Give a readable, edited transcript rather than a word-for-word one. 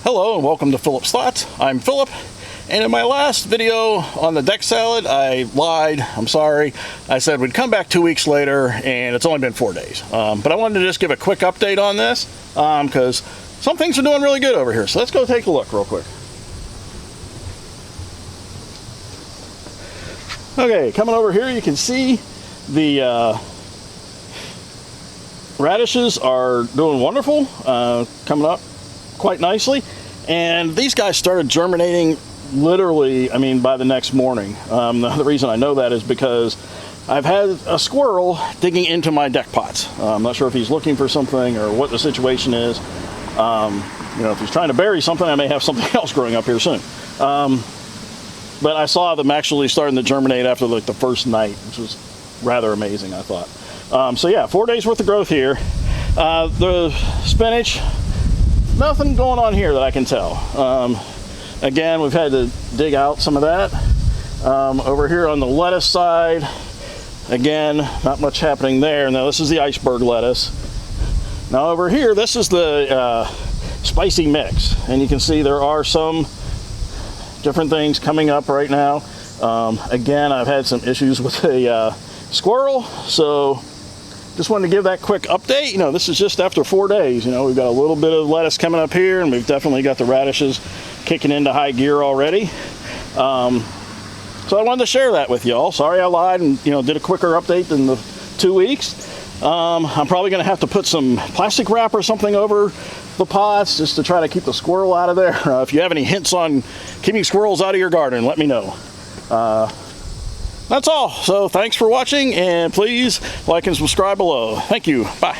Hello and welcome to Philip's Thoughts. I'm Philip, and in my last video on the deck salad, I lied. I'm sorry. I said we'd come back 2 weeks later, and it's only been 4 days. But I wanted to just give a quick update on this because some things are doing really good over here. So let's go take a look real quick. Okay, coming over here, you can see the radishes are doing wonderful, coming up quite nicely, and these guys started germinating literally, I mean, by the next morning. The reason I know that is because I've had a squirrel digging into my deck pots. I'm not sure if he's looking for something or what the situation is. You know, if he's trying to bury something, I may have something else growing up here soon. But I saw them actually starting to germinate after like the first night, which was rather amazing, I thought. So yeah, 4 days worth of growth here. The spinach, nothing going on here that I can tell. Again, we've had to dig out some of that. Over here on the lettuce side, again, not much happening there. Now this is the iceberg lettuce. Now over here, this is the spicy mix, and you can see there are some different things coming up right now. Again, I've had some issues with a squirrel, so just wanted to give that quick update. You know, this is just after 4 days. You know, we've got a little bit of lettuce coming up here, and we've definitely got the radishes kicking into high gear already. So I wanted to share that with y'all. Sorry I lied and, you know, did a quicker update than the 2 weeks. I'm probably going to have to put some plastic wrap or something over the pots just to try to keep the squirrel out of there. If you have any hints on keeping squirrels out of your garden, let me know. That's all. So thanks for watching, and please like and subscribe below. Thank you. Bye.